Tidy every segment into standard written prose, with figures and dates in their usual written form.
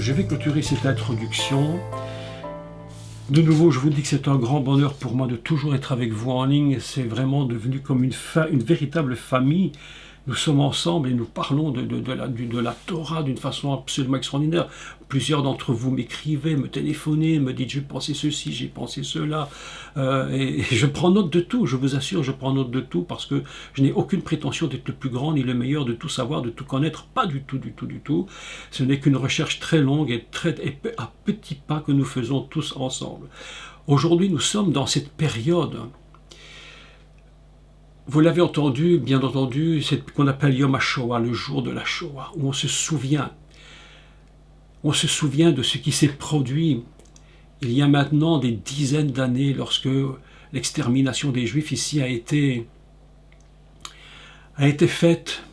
Je vais clôturer cette introduction. De nouveau, je vous dis que c'est un grand bonheur pour moi de toujours être avec vous en ligne. C'est vraiment devenu comme une véritable famille. Nous sommes ensemble et nous parlons de la Torah d'une façon absolument extraordinaire. Plusieurs d'entre vous m'écrivaient, me téléphonaient, me disaient « j'ai pensé ceci, j'ai pensé cela ». Et je prends note de tout, je vous assure, je prends note de tout parce que je n'ai aucune prétention d'être le plus grand ni le meilleur, de tout savoir, de tout connaître, pas du tout, du tout, du tout. Ce n'est qu'une recherche très longue et à petits pas que nous faisons tous ensemble. Aujourd'hui, nous sommes dans cette période. Vous l'avez entendu, bien entendu, c'est ce qu'on appelle Yom HaShoah, le jour de la Shoah, où on se souvient de ce qui s'est produit il y a maintenant des dizaines d'années lorsque l'extermination des Juifs ici a été faite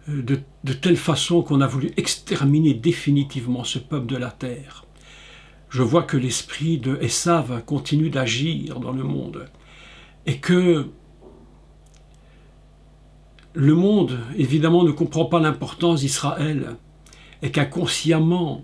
de telle façon qu'on a voulu exterminer définitivement ce peuple de la terre. Je vois que l'esprit de Esav continue d'agir dans le monde et que le monde, évidemment, ne comprend pas l'importance d'Israël et qu'inconsciemment,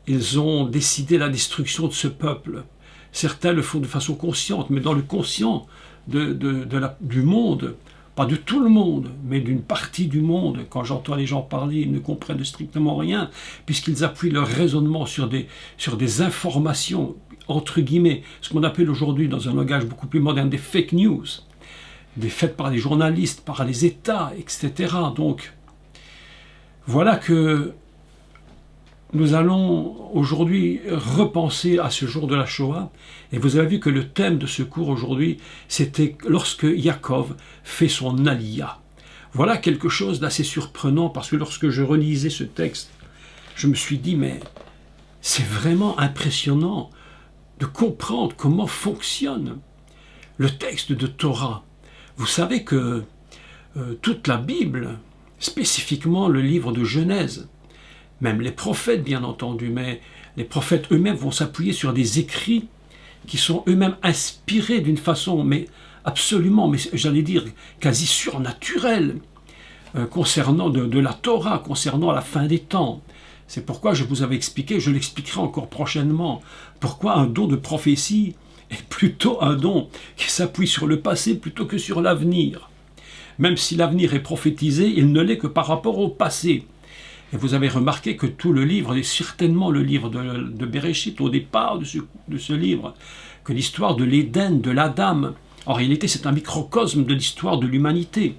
ils ont décidé la destruction de ce peuple. Certains le font de façon consciente, mais dans le conscient du monde, pas de tout le monde, mais d'une partie du monde. Quand j'entends les gens parler, ils ne comprennent strictement rien, puisqu'ils appuient leur raisonnement sur des informations, entre guillemets, ce qu'on appelle aujourd'hui, dans un langage beaucoup plus moderne, des fake news, faites par les journalistes, par les États, etc. Donc, voilà que nous allons aujourd'hui repenser à ce jour de la Shoah. Et vous avez vu que le thème de ce cours aujourd'hui, c'était lorsque Yaakov fait son aliyah. Voilà quelque chose d'assez surprenant, parce que lorsque je relisais ce texte, je me suis dit, mais c'est vraiment impressionnant de comprendre comment fonctionne le texte de Torah. Vous savez que toute la Bible, spécifiquement le livre de Genèse, même les prophètes bien entendu, mais les prophètes eux-mêmes vont s'appuyer sur des écrits qui sont eux-mêmes inspirés d'une façon, mais absolument, mais j'allais dire quasi surnaturelle, concernant de la Torah, concernant la fin des temps. C'est pourquoi je vous avais expliqué, je l'expliquerai encore prochainement, pourquoi un don de prophétie est plutôt un don qui s'appuie sur le passé plutôt que sur l'avenir. Même si l'avenir est prophétisé, il ne l'est que par rapport au passé. Et vous avez remarqué que tout le livre, et certainement le livre de Bereshit, au départ de ce livre, que l'histoire de l'Éden, de l'Adam, en réalité c'est un microcosme de l'histoire de l'humanité.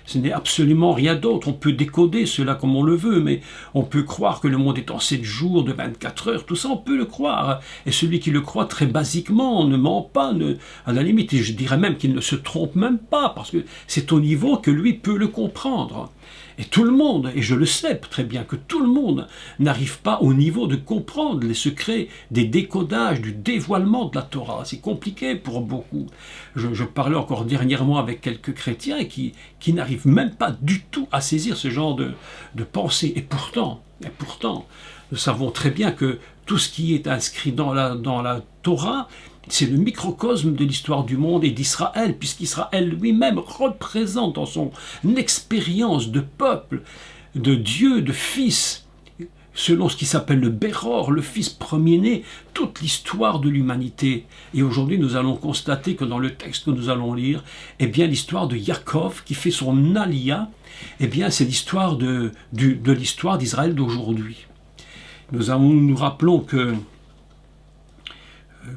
Ce n'est absolument rien d'autre. On peut décoder cela comme on le veut, mais on peut croire que le monde est en 7 jours, de 24 heures, tout ça on peut le croire. Et celui qui le croit très basiquement ne ment pas, à la limite, et je dirais même qu'il ne se trompe même pas, parce que c'est au niveau que lui peut le comprendre. Et tout le monde, et je le sais très bien que tout le monde n'arrive pas au niveau de comprendre les secrets des décodages, du dévoilement de la Torah. C'est compliqué pour beaucoup. Je parlais encore dernièrement avec quelques chrétiens qui n'arrivent même pas du tout à saisir ce genre de pensée. Et pourtant, nous savons très bien que tout ce qui est inscrit dans la Torah, c'est le microcosme de l'histoire du monde et d'Israël, puisqu'Israël lui-même représente dans son expérience de peuple, de Dieu, de fils, selon ce qui s'appelle le Béror, le fils premier-né, toute l'histoire de l'humanité. Et aujourd'hui, nous allons constater que dans le texte que nous allons lire, eh bien, l'histoire de Yaakov qui fait son aliyah, eh bien, c'est l'histoire de l'histoire d'Israël d'aujourd'hui. Nous rappelons que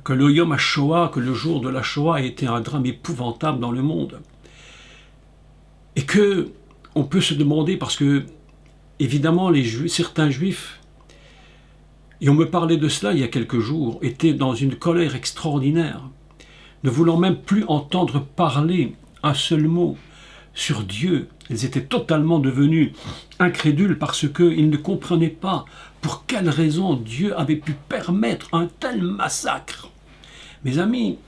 le Yom HaShoah, que le jour de la Shoah a été un drame épouvantable dans le monde. Et que on peut se demander, parce que, évidemment, certains Juifs, et on me parlait de cela il y a quelques jours, étaient dans une colère extraordinaire, ne voulant même plus entendre parler un seul mot sur Dieu. Ils étaient totalement devenus incrédules parce qu'ils ne comprenaient pas pour quelle raison Dieu avait pu permettre un tel massacre. Mes amis,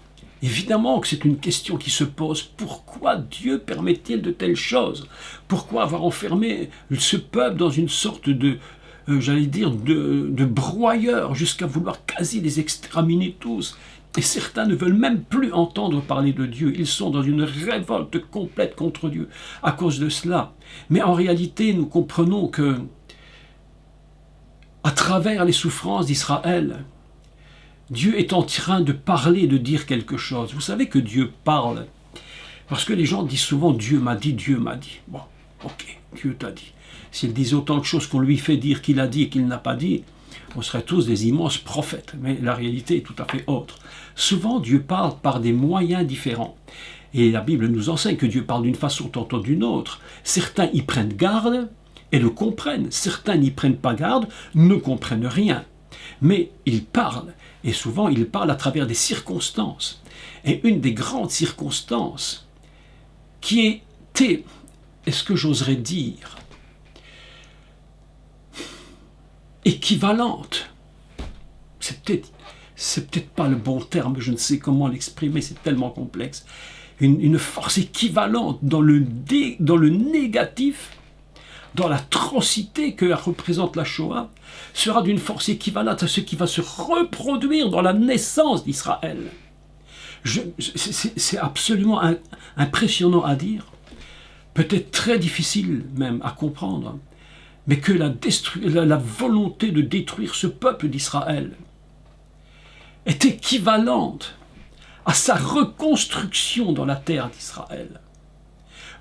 évidemment que c'est une question qui se pose. Pourquoi Dieu permet-il de telles choses? Pourquoi avoir enfermé ce peuple dans une sorte de broyeur jusqu'à vouloir quasi les exterminer tous? Et certains ne veulent même plus entendre parler de Dieu. Ils sont dans une révolte complète contre Dieu à cause de cela. Mais en réalité, nous comprenons que à travers les souffrances d'Israël, Dieu est en train de parler, de dire quelque chose. Vous savez que Dieu parle, parce que les gens disent souvent « Dieu m'a dit, Dieu m'a dit ». Bon, ok, Dieu t'a dit. S'il disait autant de choses qu'on lui fait dire qu'il a dit et qu'il n'a pas dit, on serait tous des immenses prophètes. Mais la réalité est tout à fait autre. Souvent, Dieu parle par des moyens différents. Et la Bible nous enseigne que Dieu parle d'une façon, tantôt d'une autre. Certains y prennent garde et le comprennent. Certains n'y prennent pas garde, ne comprennent rien. Mais il parle. Et souvent, il parle à travers des circonstances. Et une des grandes circonstances qui était, est-ce que j'oserais dire, équivalente, c'est peut-être pas le bon terme, je ne sais comment l'exprimer, c'est tellement complexe, une force équivalente dans le négatif, dans l'atrocité que représente la Shoah, sera d'une force équivalente à ce qui va se reproduire dans la naissance d'Israël. C'est absolument impressionnant à dire, peut-être très difficile même à comprendre, mais que la volonté de détruire ce peuple d'Israël est équivalente à sa reconstruction dans la terre d'Israël.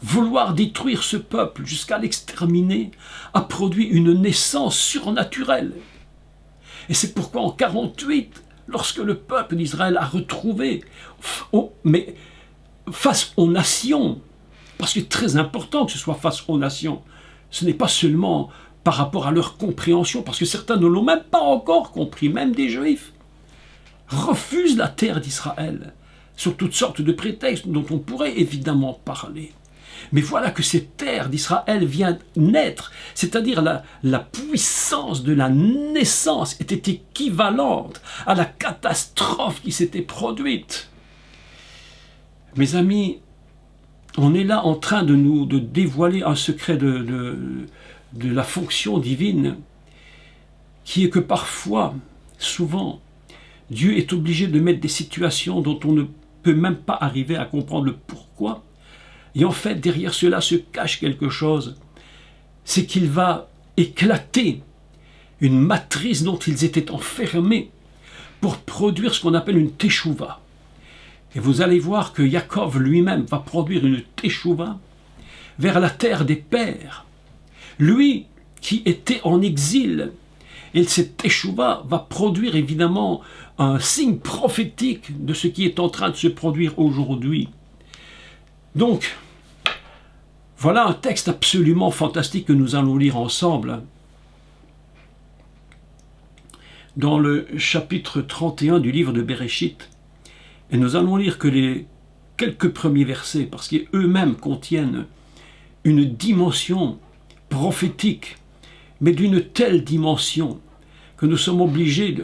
Vouloir détruire ce peuple jusqu'à l'exterminer a produit une naissance surnaturelle. Et c'est pourquoi en 1948, lorsque le peuple d'Israël a retrouvé, mais face aux nations, parce que c'est très important que ce soit face aux nations, ce n'est pas seulement par rapport à leur compréhension, parce que certains ne l'ont même pas encore compris, même des Juifs, refusent la terre d'Israël, sur toutes sortes de prétextes dont on pourrait évidemment parler. Mais voilà que cette terre d'Israël vient naître, c'est-à-dire la puissance de la naissance était équivalente à la catastrophe qui s'était produite. Mes amis, on est là en train de dévoiler un secret de la fonction divine, qui est que parfois, souvent, Dieu est obligé de mettre des situations dont on ne peut même pas arriver à comprendre le pourquoi. Et en fait, derrière cela se cache quelque chose. C'est qu'il va éclater une matrice dont ils étaient enfermés pour produire ce qu'on appelle une teshuva. Et vous allez voir que Yaakov lui-même va produire une teshuva vers la terre des pères. Lui qui était en exil, et cette teshuva va produire évidemment un signe prophétique de ce qui est en train de se produire aujourd'hui. Donc, voilà un texte absolument fantastique que nous allons lire ensemble. Dans le chapitre 31 du livre de Bereshit, et nous allons lire que les quelques premiers versets, parce qu'eux-mêmes contiennent une dimension prophétique, mais d'une telle dimension que nous sommes obligés,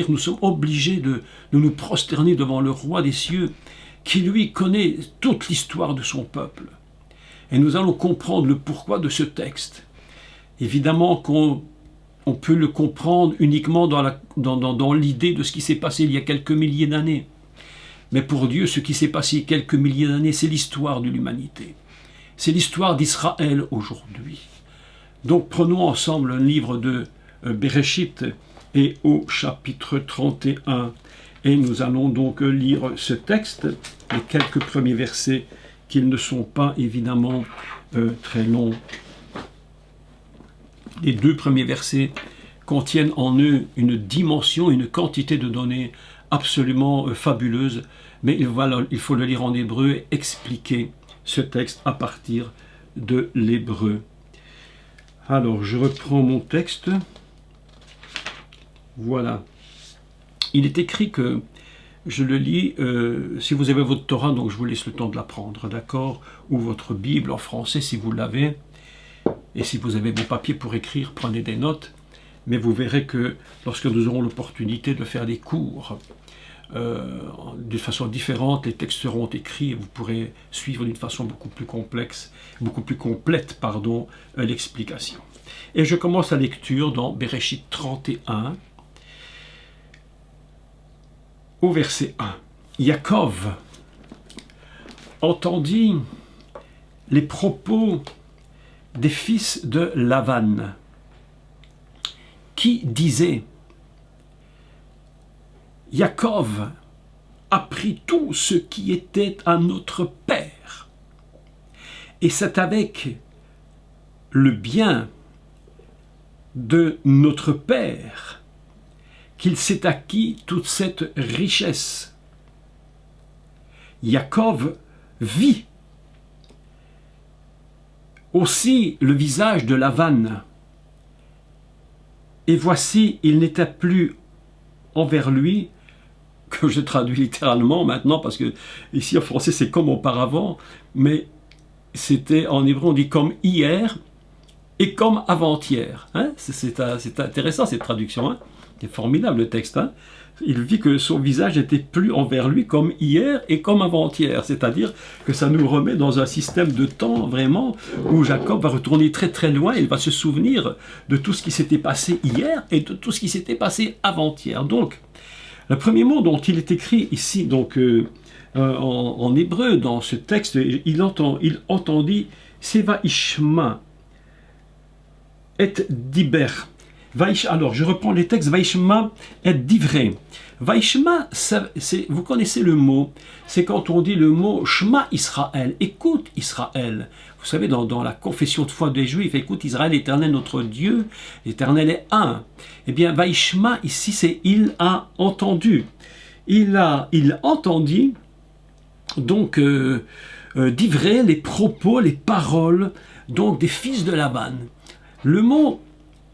nous sommes obligés de nous prosterner devant le roi des cieux, qui lui connaît toute l'histoire de son peuple. Et nous allons comprendre le pourquoi de ce texte. Évidemment qu'on peut le comprendre uniquement dans l'idée de ce qui s'est passé il y a quelques milliers d'années. Mais pour Dieu, ce qui s'est passé il y a quelques milliers d'années, c'est l'histoire de l'humanité. C'est l'histoire d'Israël aujourd'hui. Donc prenons ensemble un livre de Bereshit et au chapitre 31. Et nous allons donc lire ce texte, les quelques premiers versets, qu'ils ne sont pas évidemment très longs. Les deux premiers versets contiennent en eux une dimension, une quantité de données absolument fabuleuse, mais il faut le lire en hébreu et expliquer ce texte à partir de l'hébreu. Alors, je reprends mon texte. Voilà. Il est écrit que, je le lis, si vous avez votre Torah, donc je vous laisse le temps de l'apprendre, d'accord? Ou votre Bible en français si vous l'avez. Et si vous avez vos papiers pour écrire, prenez des notes. Mais vous verrez que lorsque nous aurons l'opportunité de faire des cours d'une façon différente, les textes seront écrits et vous pourrez suivre d'une façon beaucoup plus complexe, beaucoup plus complète, l'explication. Et je commence la lecture dans Bereshit 31, au verset 1. Yaakov entendit les propos des fils de Lavan, qui disait « Jacob a pris tout ce qui était à notre père, et c'est avec le bien de notre père qu'il s'est acquis toute cette richesse. » Jacob vit aussi le visage de Lavan, et voici, il n'était plus envers lui, que je traduis littéralement maintenant, parce que ici en français c'est comme auparavant, mais c'était en hébreu on dit comme hier et comme avant-hier. Hein? C'est intéressant cette traduction, hein? C'est formidable le texte. Hein? Il vit que son visage n'était plus envers lui comme hier et comme avant-hier, c'est-à-dire que ça nous remet dans un système de temps vraiment où Jacob va retourner très très loin, il va se souvenir de tout ce qui s'était passé hier et de tout ce qui s'était passé avant-hier. Donc, le premier mot dont il est écrit ici, donc en hébreu dans ce texte, il entendit Seva Ishma et Diber. Alors, je reprends les textes. Vaishma et divré. Vaishma, vous connaissez le mot. C'est quand on dit le mot Shema Israël. Écoute Israël. Vous savez, dans la confession de foi des Juifs, écoute Israël, l'Éternel notre Dieu, l'Éternel est un. Eh bien, Vaishma, ici, c'est il a entendu. Il entendit, donc, divré les propos, les paroles, donc, des fils de Laban. Le mot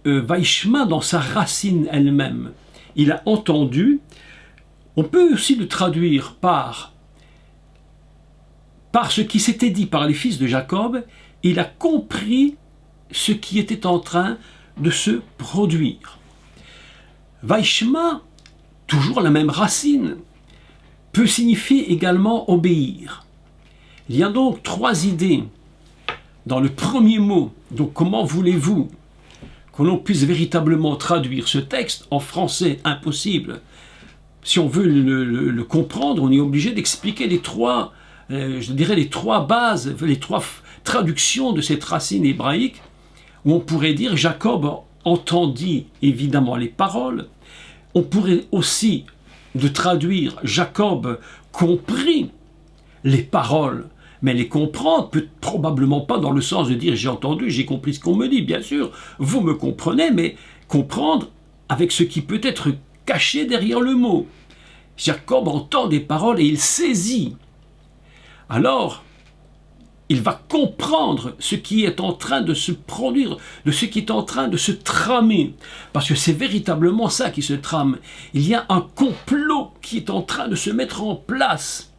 Vaishma dans sa racine elle-même, il a entendu, on peut aussi le traduire par ce qui s'était dit par les fils de Jacob, il a compris ce qui était en train de se produire. Vaishma, toujours la même racine, peut signifier également obéir. Il y a donc trois idées dans le premier mot. Donc comment voulez-vous que l'on puisse véritablement traduire ce texte en français? Impossible. Si on veut le comprendre, on est obligé d'expliquer les trois bases, les trois traductions de cette racine hébraïque, où on pourrait dire Jacob entendit évidemment les paroles. On pourrait aussi de traduire Jacob comprit les paroles. Mais les comprendre peut probablement pas dans le sens de dire j'ai entendu, j'ai compris ce qu'on me dit, bien sûr, vous me comprenez, mais comprendre avec ce qui peut être caché derrière le mot. Jacob entend des paroles et il saisit. Alors, il va comprendre ce qui est en train de se produire, de ce qui est en train de se tramer. Parce que c'est véritablement ça qui se trame. Il y a un complot qui est en train de se mettre en place.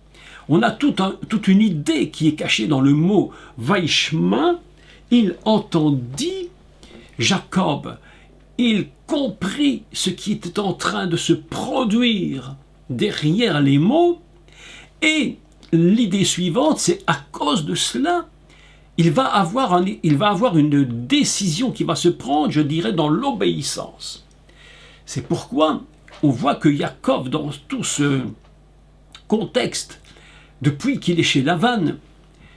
On a toute une idée qui est cachée dans le mot Vaishma. Il entendit Jacob. Il comprit ce qui était en train de se produire derrière les mots. Et l'idée suivante, c'est à cause de cela, il va avoir une décision qui va se prendre, je dirais, dans l'obéissance. C'est pourquoi on voit que Jacob, dans tout ce contexte, depuis qu'il est chez Lavan,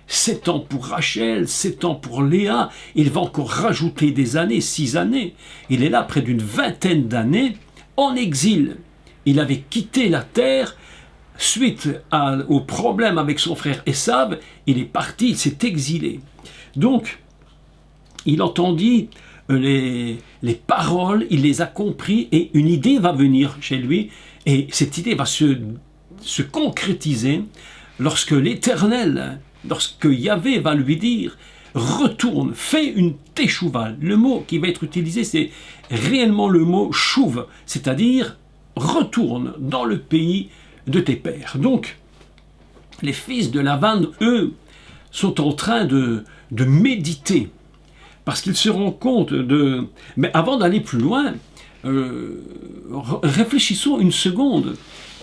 7 ans pour Rachel, 7 ans pour Léa, il va encore rajouter des années, 6 années. Il est là près d'une vingtaine d'années en exil. Il avait quitté la terre suite au problème avec son frère Esav. Il est parti, il s'est exilé. Donc, il entendit les paroles, il les a compris et une idée va venir chez lui. Et cette idée va se concrétiser lorsque l'Éternel, lorsque Yahvé va lui dire « Retourne, fais une teshuva ». Le mot qui va être utilisé, c'est réellement le mot « chouv », c'est-à-dire « retourne dans le pays de tes pères ». Donc, les fils de Lavan, eux, sont en train de méditer, parce qu'ils se rendent compte de... Mais avant d'aller plus loin, réfléchissons une seconde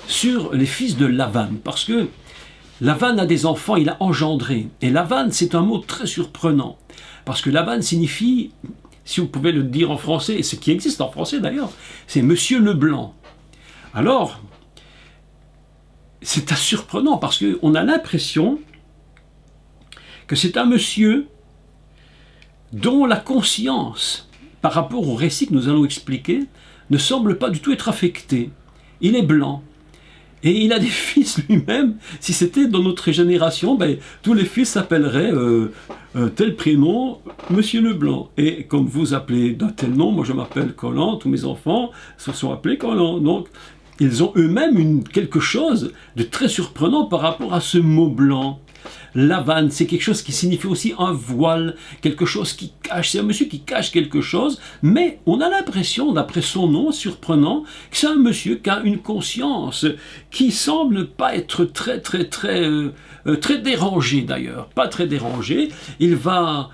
sur les fils de Lavan, parce que Lavan a des enfants, il a engendré. Et Lavan, c'est un mot très surprenant. Parce que Lavan signifie, si vous pouvez le dire en français, et ce qui existe en français d'ailleurs, c'est Monsieur Leblanc. Alors, c'est surprenant parce qu'on a l'impression que c'est un monsieur dont la conscience par rapport au récit que nous allons expliquer, ne semble pas du tout être affecté. Il est blanc. Et il a des fils lui-même. Si c'était dans notre génération, ben, tous les fils s'appelleraient tel prénom, Monsieur Leblanc. Et comme vous appelez d'un tel nom, moi je m'appelle Collant, tous mes enfants se sont appelés Collant. Donc, ils ont eux-mêmes quelque chose de très surprenant par rapport à ce mot blanc. Lavan, c'est quelque chose qui signifie aussi un voile, quelque chose qui cache, c'est un monsieur qui cache quelque chose, mais on a l'impression, d'après son nom surprenant, que c'est un monsieur qui a une conscience qui semble ne pas être très dérangé d'ailleurs, pas très dérangé. Il va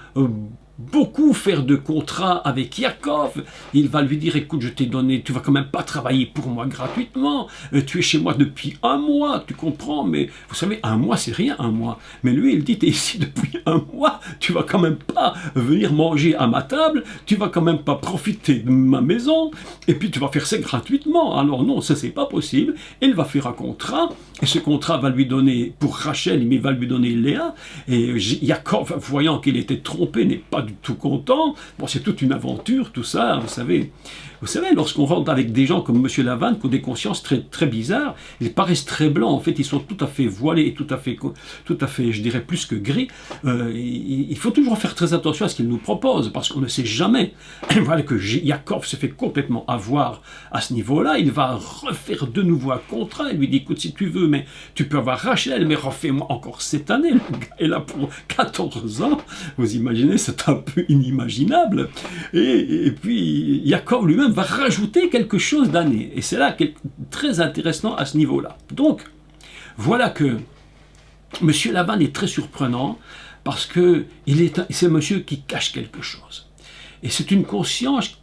beaucoup faire de contrats avec Yaakov. Il va lui dire, écoute, je t'ai donné, tu vas quand même pas travailler pour moi gratuitement, tu es chez moi depuis 1 mois, tu comprends, mais vous savez, 1 mois c'est rien, 1 mois, mais lui il dit, t'es ici depuis 1 mois, tu vas quand même pas venir manger à ma table, tu vas quand même pas profiter de ma maison, et puis tu vas faire ça gratuitement. Alors non, ça c'est pas possible. Il va faire un contrat, et ce contrat va lui donner, pour Rachel, mais il va lui donner Léa, et Yaakov, voyant qu'il était trompé, n'est pas du tout content. Bon, c'est toute une aventure, tout ça, vous savez. Vous savez, lorsqu'on rentre avec des gens comme M. Lavan, qui ont des consciences très bizarres, ils paraissent très blancs, en fait, ils sont tout à fait voilés et tout à fait, je dirais, plus que gris. Il faut toujours faire très attention à ce qu'ils nous proposent, parce qu'on ne sait jamais. Voilà que Yaakov se fait complètement avoir à ce niveau-là. Il va refaire de nouveau un contrat. Il lui dit, écoute, si tu veux, mais tu peux avoir Rachel, mais refais-moi encore cette année. Le gars est là pour 14 ans. Vous imaginez, c'est un peu inimaginable. Et puis, Yaakov lui-même va rajouter quelque chose d'année. Et c'est là très intéressant à ce niveau-là. Donc, voilà que M. Lavan est très surprenant parce que c'est un monsieur qui cache quelque chose. Et c'est une conscience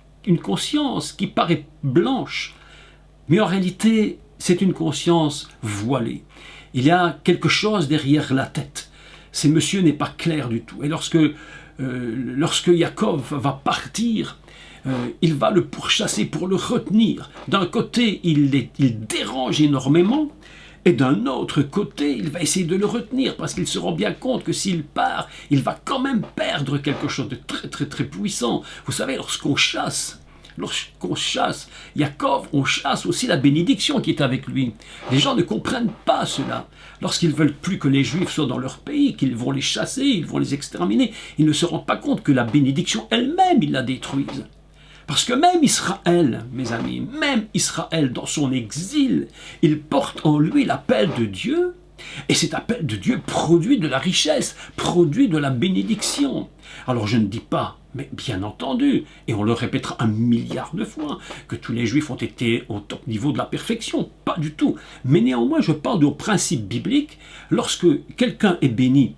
qui paraît blanche, mais en réalité, c'est une conscience voilée. Il y a quelque chose derrière la tête. Ce monsieur n'est pas clair du tout. Et lorsque Yaakov va partir, il va le pourchasser pour le retenir. D'un côté, il dérange énormément, et d'un autre côté, il va essayer de le retenir, parce qu'il se rend bien compte que s'il part, il va quand même perdre quelque chose de très puissant. Vous savez, lorsqu'on chasse Yaakov, on chasse aussi la bénédiction qui est avec lui. Les gens ne comprennent pas cela. Lorsqu'ils veulent plus que les Juifs soient dans leur pays, qu'ils vont les chasser, ils vont les exterminer, ils ne se rendent pas compte que la bénédiction elle-même, ils la détruisent. Parce que même Israël, mes amis, même Israël dans son exil, il porte en lui l'appel de Dieu, et cet appel de Dieu produit de la richesse, produit de la bénédiction. Alors je ne dis pas, mais bien entendu, et on le répétera 1 milliard de fois, que tous les Juifs ont été au top niveau de la perfection, pas du tout. Mais néanmoins, je parle du principe biblique, lorsque quelqu'un est béni,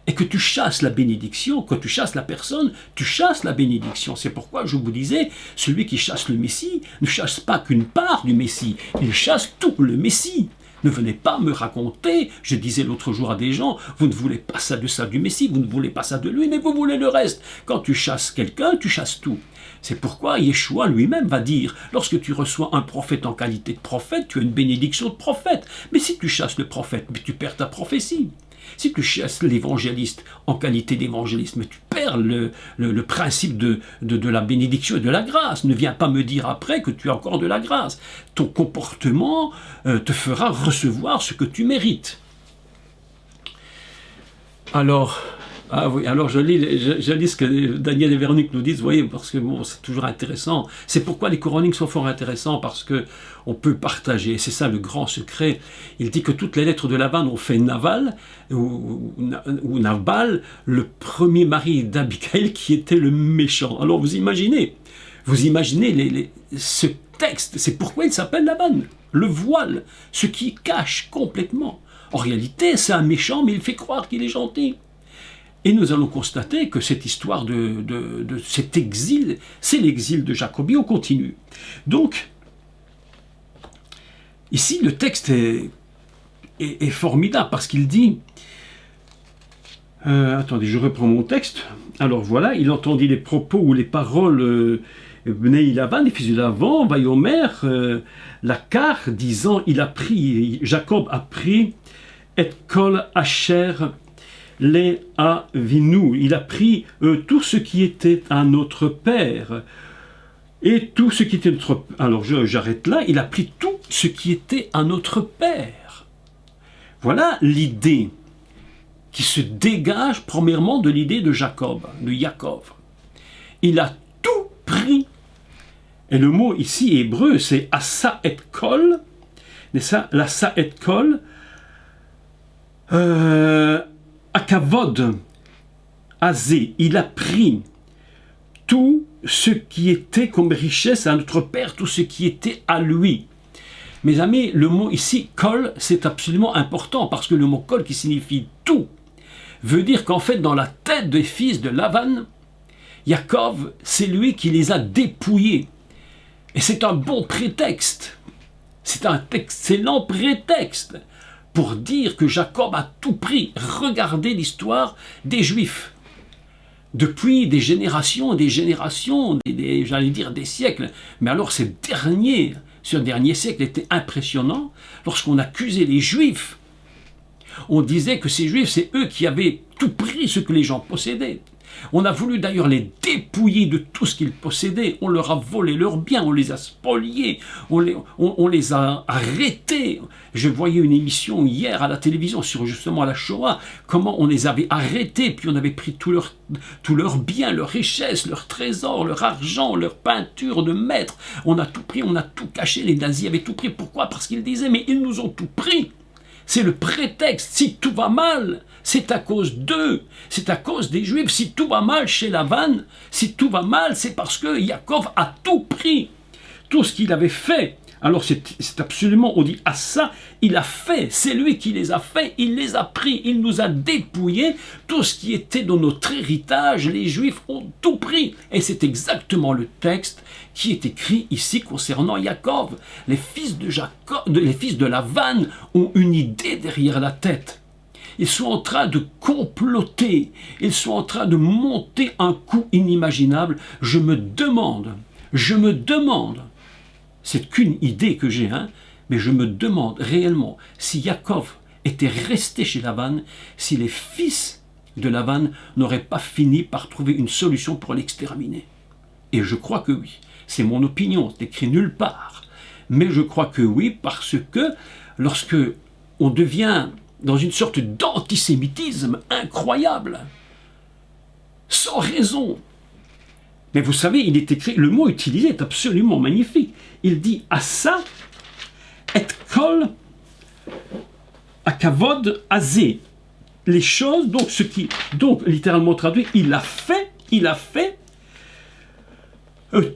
et que tu chasses la bénédiction, quand tu chasses la personne, tu chasses la bénédiction. C'est pourquoi je vous disais, celui qui chasse le Messie ne chasse pas qu'une part du Messie, il chasse tout le Messie. Ne venez pas me raconter, je disais l'autre jour à des gens, vous ne voulez pas ça du Messie, vous ne voulez pas ça de lui, mais vous voulez le reste. Quand tu chasses quelqu'un, tu chasses tout. C'est pourquoi Yeshua lui-même va dire, lorsque tu reçois un prophète en qualité de prophète, tu as une bénédiction de prophète. Mais si tu chasses le prophète, tu perds ta prophétie. Si tu chasses l'évangéliste en qualité d'évangéliste, mais tu perds le principe de la bénédiction et de la grâce. Ne viens pas me dire après que tu as encore de la grâce. Ton comportement te fera recevoir ce que tu mérites. Alors je lis ce que Daniel et Véronique nous disent, vous voyez, parce que bon, c'est toujours intéressant. C'est pourquoi les chroniques sont fort intéressants, parce que on peut partager. C'est ça le grand secret. Il dit que toutes les lettres de Laban ont fait Naval, ou Nabal, le premier mari d'Abigail, qui était le méchant. Alors vous imaginez ce texte, c'est pourquoi il s'appelle Laban, le voile, ce qui cache complètement. En réalité, c'est un méchant, mais il fait croire qu'il est gentil. Et nous allons constater que cette histoire de cet exil, c'est l'exil de Jacob. On continue. Donc, ici, le texte est formidable parce qu'il dit... attendez, je reprends mon texte. Alors voilà, il entendit les propos ou les paroles Bnei Lavan, les fils de Lavan, Vayomer, Lakar, disant, Jacob a pris et kol asher les avinu. Il a pris tout ce qui était à notre père. Et tout ce qui était notre... Alors j'arrête là, il a pris tout ce qui était à notre Père. Voilà l'idée qui se dégage premièrement de l'idée de Jacob, de Yaakov. Il a tout pris. Et le mot ici hébreu, c'est asa et kol. L'asa et kol, akavod, azé. Il a pris tout ce qui était comme richesse à notre Père, tout ce qui était à lui. Mes amis, le mot ici, kol, c'est absolument important, parce que le mot kol, qui signifie tout, veut dire qu'en fait, dans la tête des fils de Lavan, Yaakov, c'est lui qui les a dépouillés. Et c'est un bon prétexte, c'est un excellent prétexte pour dire que Jacob a tout pris. Regardez l'histoire des Juifs. Depuis des générations, j'allais dire des siècles, mais alors ce dernier siècle était impressionnant lorsqu'on accusait les Juifs. On disait que ces Juifs, c'est eux qui avaient tout pris ce que les gens possédaient. On a voulu d'ailleurs les dépouiller de tout ce qu'ils possédaient. On leur a volé leurs biens, on les a spoliés, on les a arrêtés. Je voyais une émission hier à la télévision sur justement la Shoah, comment on les avait arrêtés, puis on avait pris tous leurs biens, leurs richesses, leurs trésors, leur argent, leurs peintures de maître. On a tout pris, on a tout caché. Les nazis avaient tout pris. Pourquoi? Parce qu'ils disaient, mais ils nous ont tout pris. C'est le prétexte. Si tout va mal, c'est à cause d'eux, c'est à cause des Juifs. Si tout va mal chez Lavan, si tout va mal, c'est parce que Yaakov a tout pris, tout ce qu'il avait fait. Alors c'est absolument, on dit à ça, il a fait, c'est lui qui les a fait, il les a pris, il nous a dépouillés, tout ce qui était dans notre héritage, les Juifs ont tout pris. Et c'est exactement le texte qui est écrit ici concernant Yaakov. Les fils de Lavan ont une idée derrière la tête. Ils sont en train de comploter, ils sont en train de monter un coup inimaginable. Je me demande, c'est qu'une idée que j'ai, mais je me demande réellement si Yaakov était resté chez Lavan, si les fils de Lavan n'auraient pas fini par trouver une solution pour l'exterminer. Et je crois que oui. C'est mon opinion, c'est écrit nulle part. Mais je crois que oui, parce que lorsque on devient dans une sorte d'antisémitisme incroyable, sans raison. Mais vous savez, il est écrit, le mot utilisé est absolument magnifique. Il dit Asa et kol akavod azé. Les choses, donc littéralement traduit, il a fait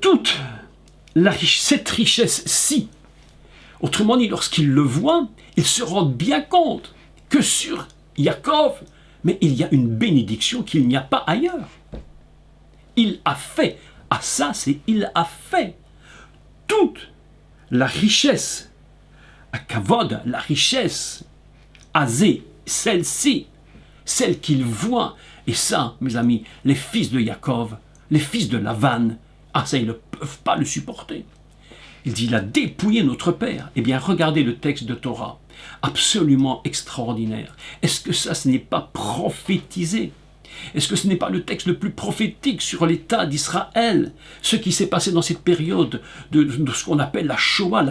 toute cette richesse-ci. Autrement dit, lorsqu'ils le voient, ils se rendent bien compte que sur Yaakov, mais il y a une bénédiction qu'il n'y a pas ailleurs. Il a fait, à ça c'est il a fait toute la richesse, à Kavod, la richesse, Azé, celle-ci, celle qu'il voit. Et ça, mes amis, les fils de Yaakov, les fils de Lavan, ça ils ne peuvent pas le supporter. Il dit, il a dépouillé notre père. Eh bien, regardez le texte de Torah, absolument extraordinaire. Est-ce que ça, ce n'est pas prophétisé? Est-ce que ce n'est pas le texte le plus prophétique sur l'état d'Israël? Ce qui s'est passé dans cette période de ce qu'on appelle la Shoah,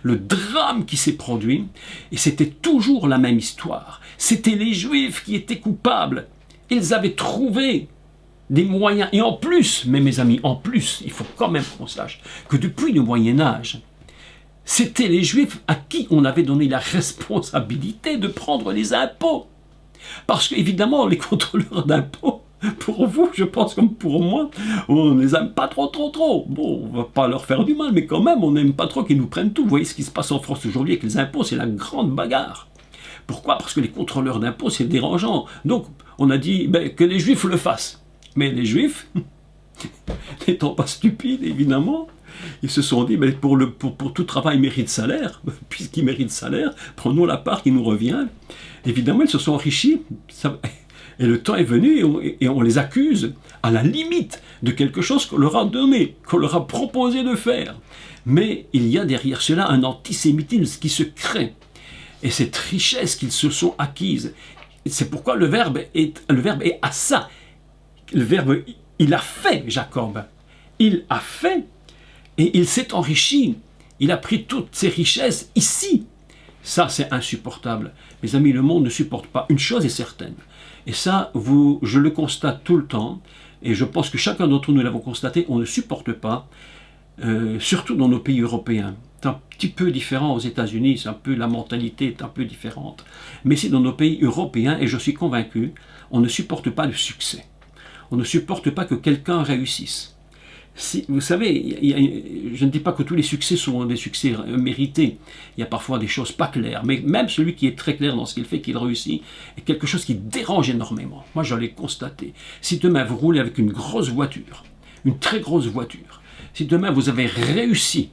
le drame qui s'est produit. Et c'était toujours la même histoire. C'était les Juifs qui étaient coupables. Ils avaient trouvé des moyens. Et en plus, mais mes amis, en plus, il faut quand même qu'on sache que depuis le Moyen-Âge, c'était les Juifs à qui on avait donné la responsabilité de prendre les impôts. Parce qu'évidemment, les contrôleurs d'impôts, pour vous, je pense comme pour moi, on ne les aime pas trop. Bon, on ne va pas leur faire du mal, mais quand même, on n'aime pas trop qu'ils nous prennent tout. Vous voyez ce qui se passe en France aujourd'hui avec les impôts, c'est la grande bagarre. Pourquoi? Parce que les contrôleurs d'impôts, c'est dérangeant. Donc, on a dit que les Juifs le fassent. Mais les Juifs, n'étant pas stupides, évidemment, ils se sont dit, pour tout travail mérite salaire, puisqu'il mérite salaire, prenons la part qui nous revient. Évidemment, ils se sont enrichis, et le temps est venu, et on les accuse à la limite de quelque chose qu'on leur a donné, qu'on leur a proposé de faire. Mais il y a derrière cela un antisémitisme qui se crée, et cette richesse qu'ils se sont acquises. C'est pourquoi le verbe est à ça. Le verbe, il a fait, Jacob. Il a fait, Et il s'est enrichi. Il a pris toutes ses richesses ici. Ça, c'est insupportable. Mes amis, le monde ne supporte pas. Une chose est certaine. Et ça, je le constate tout le temps. Et je pense que chacun d'entre nous l'avons constaté. On ne supporte pas, surtout dans nos pays européens. C'est un petit peu différent aux États-Unis. C'est un peu, la mentalité est un peu différente. Mais c'est dans nos pays européens, et je suis convaincu, on ne supporte pas le succès. On ne supporte pas que quelqu'un réussisse. Si, vous savez, je ne dis pas que tous les succès sont des succès mérités. Il y a parfois des choses pas claires. Mais même celui qui est très clair dans ce qu'il fait, qu'il réussit, est quelque chose qui dérange énormément. Moi, je l'ai constaté. Si demain vous roulez avec une grosse voiture, une très grosse voiture, si demain vous avez réussi,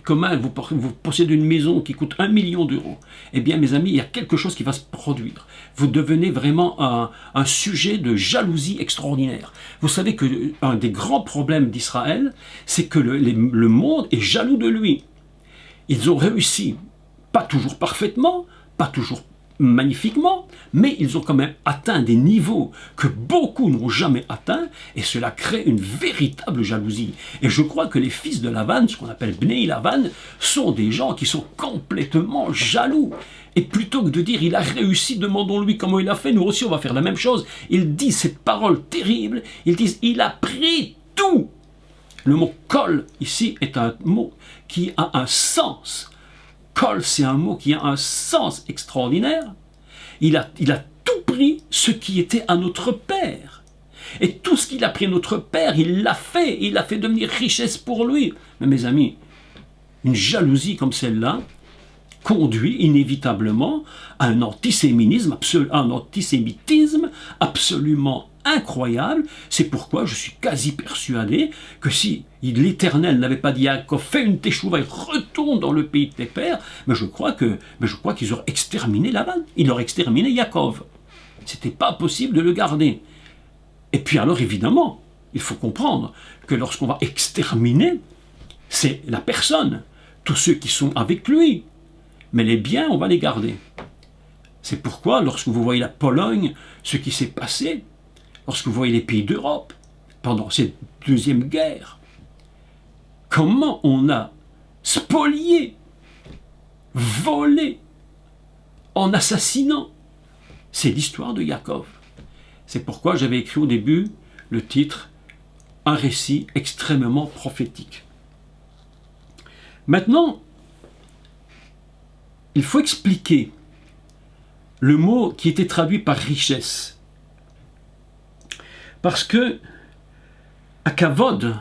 comment vous possédez une maison qui coûte 1 million d'euros, eh bien mes amis, il y a quelque chose qui va se produire. Vous devenez vraiment un sujet de jalousie extraordinaire. Vous savez qu'un des grands problèmes d'Israël, c'est que le monde est jaloux de lui. Ils ont réussi, pas toujours parfaitement, pas toujours magnifiquement, mais ils ont quand même atteint des niveaux que beaucoup n'ont jamais atteints, et cela crée une véritable jalousie. Et je crois que les fils de Lavan, ce qu'on appelle Bnei Lavan, sont des gens qui sont complètement jaloux. Et plutôt que de dire il a réussi, demandons-lui comment il a fait, nous aussi on va faire la même chose. Ils disent cette parole terrible, ils disent il a pris tout. Le mot kol ici est un mot qui a un sens. Kol, c'est un mot qui a un sens extraordinaire. Il a tout pris ce qui était à notre Père. Et tout ce qu'il a pris à notre Père, il l'a fait devenir richesse pour lui. Mais mes amis, une jalousie comme celle-là conduit inévitablement à un antisémitisme absolument incroyable. C'est pourquoi je suis quasi persuadé que si l'Éternel n'avait pas dit à Yaakov, fais une teshuva et retourne dans le pays de tes pères, mais je crois qu'ils auraient exterminé Lavan. Ils auraient exterminé Yaakov. C'était pas possible de le garder. Et puis alors évidemment, il faut comprendre que lorsqu'on va exterminer, c'est la personne, tous ceux qui sont avec lui. Mais les biens, on va les garder. C'est pourquoi, lorsque vous voyez la Pologne, ce qui s'est passé, lorsque vous voyez les pays d'Europe, pendant cette deuxième guerre, comment on a spolié, volé, en assassinant, c'est l'histoire de Yaakov. C'est pourquoi j'avais écrit au début le titre « Un récit extrêmement prophétique ». Maintenant, il faut expliquer le mot qui était traduit par richesse. Parce que akavod,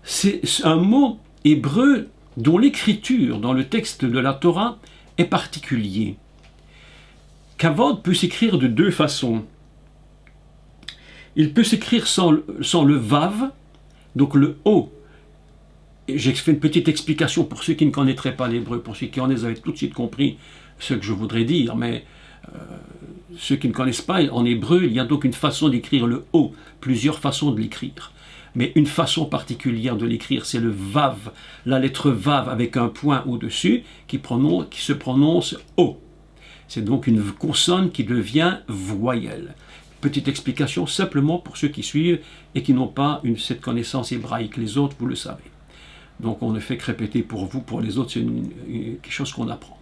c'est un mot hébreu dont l'écriture dans le texte de la Torah est particulier. Kavod peut s'écrire de deux façons. Il peut s'écrire sans le vav, donc le o. J'ai fait une petite explication pour ceux qui ne connaîtraient pas l'hébreu, pour ceux qui en avaient tout de suite compris ce que je voudrais dire, mais ceux qui ne connaissent pas, en hébreu, il y a donc une façon d'écrire le O, plusieurs façons de l'écrire. Mais une façon particulière de l'écrire, c'est le vav, la lettre vav avec un point au-dessus qui se prononce O. C'est donc une consonne qui devient voyelle. Petite explication simplement pour ceux qui suivent et qui n'ont pas cette connaissance hébraïque. Les autres, vous le savez. Donc on ne fait que répéter pour vous, pour les autres, c'est quelque chose qu'on apprend.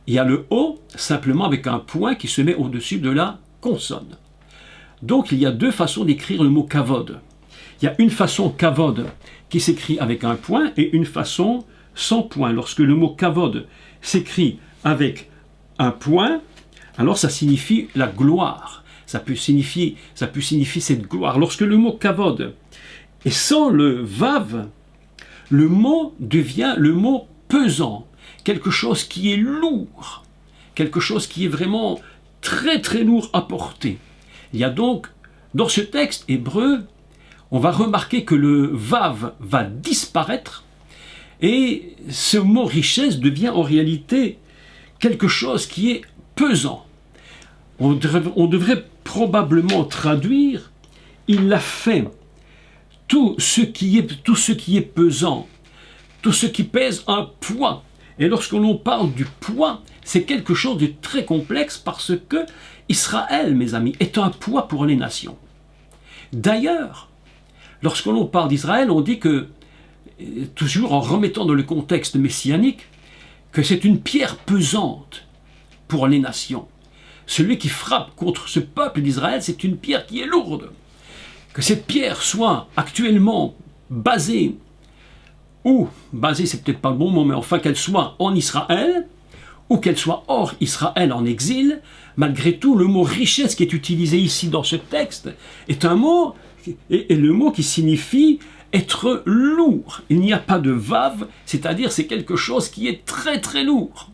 Il y a le O, simplement avec un point qui se met au-dessus de la consonne. Donc il y a deux façons d'écrire le mot kavod. Il y a une façon kavod qui s'écrit avec un point et une façon sans point. Lorsque le mot kavod s'écrit avec un point, alors ça signifie la gloire. Ça peut signifier cette gloire. Lorsque le mot kavod est sans le vav, le mot devient le mot pesant, quelque chose qui est lourd, quelque chose qui est vraiment très très lourd à porter. Il y a donc, dans ce texte hébreu, on va remarquer que le vav va disparaître et ce mot richesse devient en réalité quelque chose qui est pesant. On devrait probablement traduire « il a fait ». Tout ce qui est pesant, tout ce qui pèse un poids. Et lorsque l'on parle du poids, c'est quelque chose de très complexe parce que Israël, mes amis, est un poids pour les nations. D'ailleurs, lorsque l'on parle d'Israël, on dit que, toujours en remettant dans le contexte messianique, que c'est une pierre pesante pour les nations. Celui qui frappe contre ce peuple d'Israël, c'est une pierre qui est lourde. Que cette pierre soit actuellement basée, ou basée, c'est peut-être pas le bon mot, mais enfin qu'elle soit en Israël, ou qu'elle soit hors Israël en exil, malgré tout, le mot richesse qui est utilisé ici dans ce texte est un mot, et le mot qui signifie être lourd. Il n'y a pas de vav, c'est-à-dire c'est quelque chose qui est très très lourd.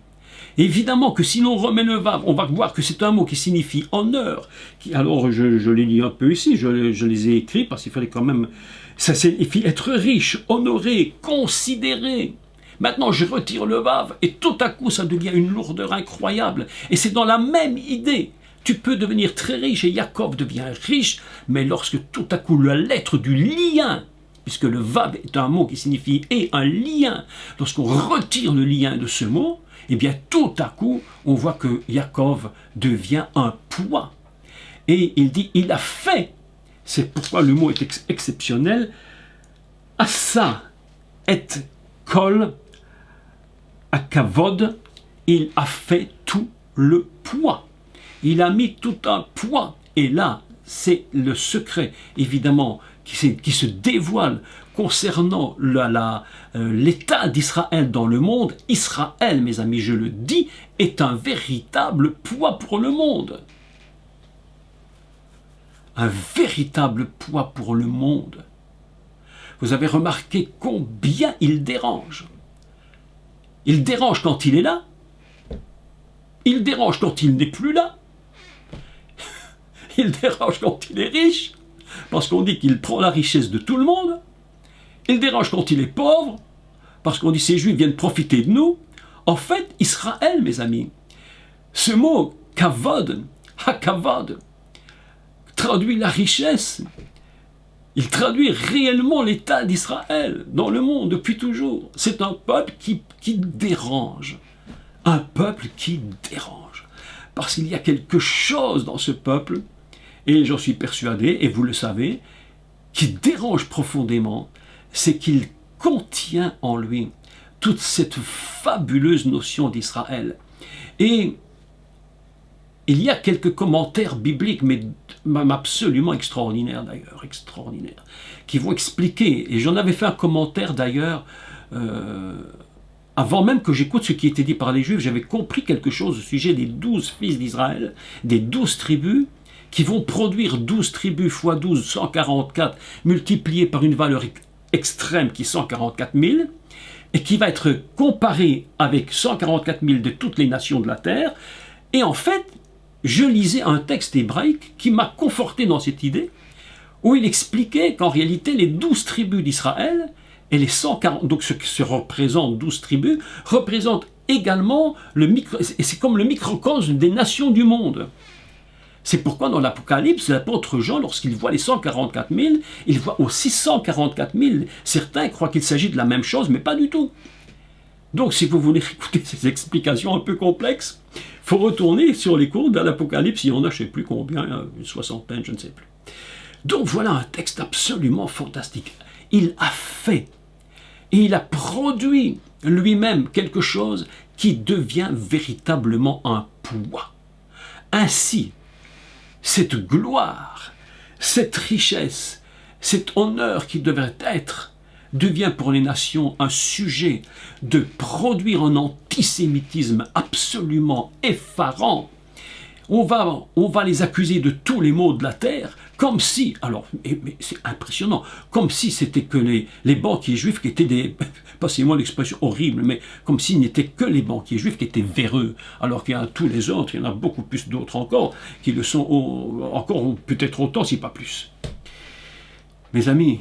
Évidemment que si l'on remet le vav, on va voir que c'est un mot qui signifie honneur. Alors je l'ai dit un peu ici, je les ai écrits parce qu'il fallait quand même... Ça signifie être riche, honoré, considéré. Maintenant je retire le vav et tout à coup ça devient une lourdeur incroyable. Et c'est dans la même idée. Tu peux devenir très riche et Jacob devient riche, mais lorsque tout à coup la lettre du lien, puisque le vav est un mot qui signifie et un lien, lorsqu'on retire le lien de ce mot, eh bien tout à coup, on voit que Jacob devient un poids. Et il dit, il a fait, c'est pourquoi le mot est exceptionnel, Asa et kol akavod, il a fait tout le poids. Il a mis tout un poids. Et là, c'est le secret, évidemment, qui se dévoile concernant l'état d'Israël dans le monde. Israël, mes amis, je le dis, est un véritable poids pour le monde. Un véritable poids pour le monde. Vous avez remarqué combien il dérange. Il dérange quand il est là. Il dérange quand il n'est plus là. Il dérange quand il est riche, parce qu'on dit qu'il prend la richesse de tout le monde. Il dérange quand il est pauvre, parce qu'on dit ces Juifs viennent profiter de nous. En fait, Israël, mes amis, ce mot kavod, hakavod, traduit la richesse. Il traduit réellement l'état d'Israël dans le monde depuis toujours. C'est un peuple qui dérange. Un peuple qui dérange. Parce qu'il y a quelque chose dans ce peuple, et j'en suis persuadé, et vous le savez, qui dérange profondément, c'est qu'il contient en lui toute cette fabuleuse notion d'Israël. Et il y a quelques commentaires bibliques, mais absolument extraordinaires d'ailleurs, extraordinaires, qui vont expliquer, et j'en avais fait un commentaire d'ailleurs, avant même que j'écoute ce qui était dit par les Juifs, j'avais compris quelque chose au sujet des 12 fils d'Israël, des 12 tribus, qui vont produire 12 tribus fois 12, 144, multiplié par une valeur extrême qui est 144 000, et qui va être comparé avec 144 000 de toutes les nations de la terre. Et en fait, je lisais un texte hébraïque qui m'a conforté dans cette idée, où il expliquait qu'en réalité, les 12 tribus d'Israël, et les 140, donc ce qui se représente 12 tribus, représentent également et c'est comme le microcosme des nations du monde. C'est pourquoi dans l'Apocalypse, l'apôtre Jean, lorsqu'il voit les 144 000, il voit aussi 144 000. Certains croient qu'il s'agit de la même chose, mais pas du tout. Donc si vous voulez écouter ces explications un peu complexes, il faut retourner sur les cours de l'Apocalypse, il y en a je ne sais plus combien, une soixantaine, je ne sais plus. Donc voilà un texte absolument fantastique. Il a fait, et il a produit lui-même quelque chose qui devient véritablement un poids. Ainsi, cette gloire, cette richesse, cet honneur qui devrait être, devient pour les nations un sujet de produire un antisémitisme absolument effarant. On va les accuser de tous les maux de la terre, comme si, alors, mais c'est impressionnant, comme si c'était que les banquiers juifs qui étaient des, passez-moi l'expression horrible, mais comme s'il n'était que les banquiers juifs qui étaient véreux, alors qu'il y a tous les autres, il y en a beaucoup plus d'autres encore, qui le sont encore peut-être autant, si pas plus. Mes amis,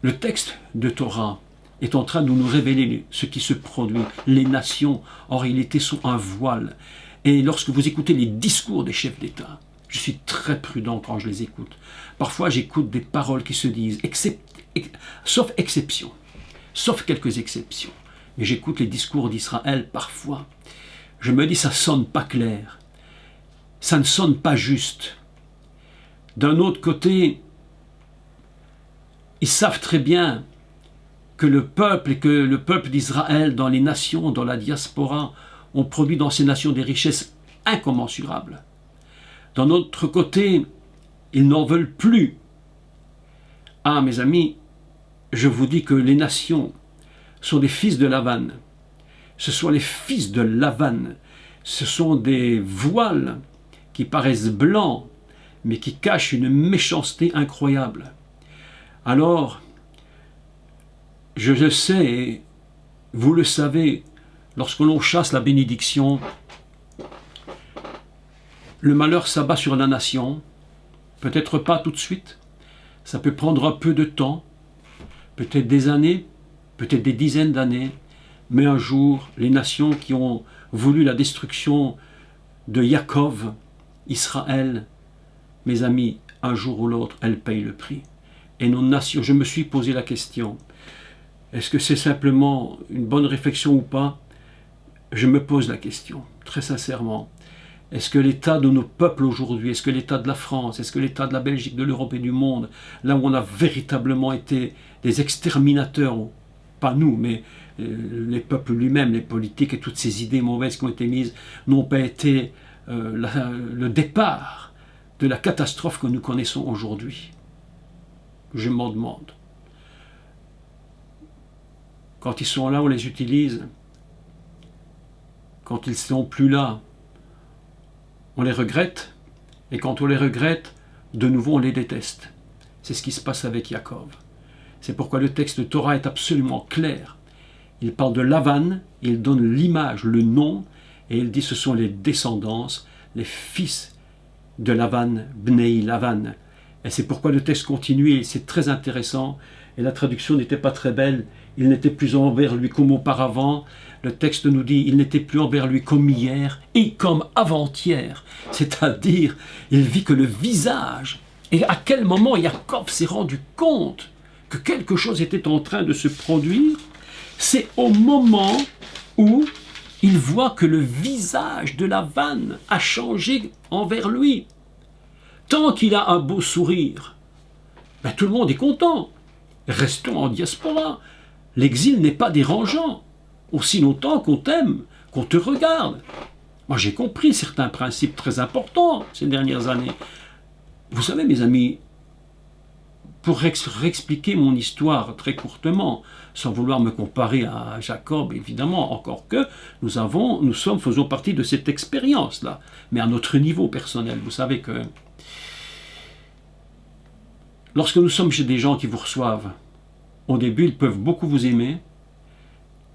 le texte de Torah est en train de nous révéler ce qui se produit. Les nations, en réalité, sont un voile. Et lorsque vous écoutez les discours des chefs d'État, je suis très prudent quand je les écoute. Parfois, j'écoute des paroles qui se disent, sauf exception, sauf quelques exceptions. Mais j'écoute les discours d'Israël parfois. Je me dis, ça ne sonne pas clair. Ça ne sonne pas juste. D'un autre côté, Ils savent très bien que le peuple d'Israël, dans les nations, dans la diaspora, ont produit dans ces nations des richesses incommensurables. D'un autre côté, ils n'en veulent plus. Ah, mes amis, je vous dis que les nations sont des fils de Lavan. Ce sont les fils de Lavan. Ce sont des voiles qui paraissent blancs, mais qui cachent une méchanceté incroyable. Alors, je le sais, et vous le savez, lorsque l'on chasse la bénédiction, le malheur s'abat sur la nation, peut-être pas tout de suite, ça peut prendre un peu de temps, peut-être des années, peut-être des dizaines d'années, mais un jour, les nations qui ont voulu la destruction de Yaakov, Israël, mes amis, un jour ou l'autre, elles payent le prix. Et nos nations, je me suis posé la question, est-ce que c'est simplement une bonne réflexion ou pas? Je me pose la question, très sincèrement. Est-ce que l'état de nos peuples aujourd'hui, est-ce que l'état de la France, est-ce que l'état de la Belgique, de l'Europe et du monde, là où on a véritablement été des exterminateurs, pas nous, mais les peuples lui-même, les politiques et toutes ces idées mauvaises qui ont été mises, n'ont pas été le départ de la catastrophe que nous connaissons aujourd'hui? Je m'en demande. Quand ils sont là, on les utilise. Quand ils ne sont plus là, on les regrette. Et quand on les regrette, de nouveau on les déteste. C'est ce qui se passe avec Yaakov. C'est pourquoi le texte de Torah est absolument clair. Il parle de Lavan, il donne l'image, le nom, et il dit ce sont les descendants, les fils de Lavan, Bnei Lavan. Et c'est pourquoi le texte continue, et c'est très intéressant, et la traduction n'était pas très belle, il n'était plus envers lui comme auparavant, le texte nous dit, il n'était plus envers lui comme hier, et comme avant-hier, c'est-à-dire, il vit que le visage, et à quel moment Yaakov s'est rendu compte que quelque chose était en train de se produire, c'est au moment où il voit que le visage de Lavan a changé envers lui. Tant qu'il a un beau sourire, ben tout le monde est content. Restons en diaspora. L'exil n'est pas dérangeant. Aussi longtemps qu'on t'aime, qu'on te regarde. Moi, j'ai compris certains principes très importants ces dernières années. Vous savez, mes amis, pour réexpliquer mon histoire très courtement, sans vouloir me comparer à Jacob, évidemment, encore que faisons partie de cette expérience-là, mais à notre niveau personnel. Vous savez que lorsque nous sommes chez des gens qui vous reçoivent, au début, ils peuvent beaucoup vous aimer,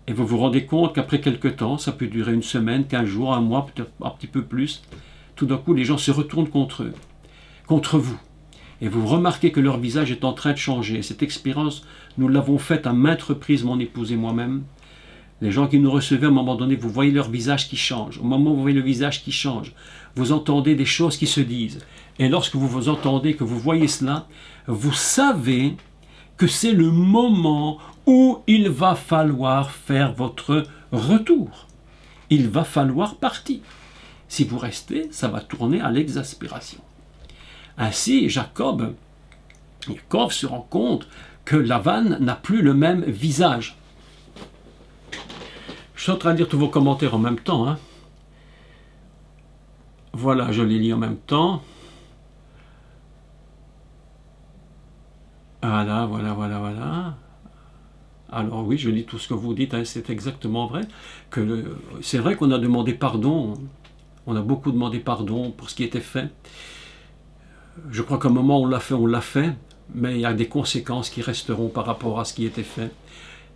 et vous vous rendez compte qu'après quelque temps, ça peut durer une semaine, 15 jours, un mois, peut-être un petit peu plus, tout d'un coup, les gens se retournent contre eux, contre vous. Et vous remarquez que leur visage est en train de changer. Cette expérience, nous l'avons faite à maintes reprises, mon épouse et moi-même. Les gens qui nous recevaient, à un moment donné, vous voyez leur visage qui change. Au moment où vous voyez le visage qui change, vous entendez des choses qui se disent. Et lorsque vous vous entendez, que vous voyez cela, vous savez que c'est le moment où il va falloir faire votre retour. Il va falloir partir. Si vous restez, ça va tourner à l'exaspération. Ainsi, Jacob se rend compte que Lavan n'a plus le même visage. Je suis en train de lire tous vos commentaires en même temps. Hein. Voilà, je les lis en même temps. Voilà. Alors oui, je lis tout ce que vous dites, hein, c'est exactement vrai. C'est vrai qu'on a demandé pardon, on a beaucoup demandé pardon pour ce qui était fait. Je crois qu'à un moment on l'a fait, mais il y a des conséquences qui resteront par rapport à ce qui était fait.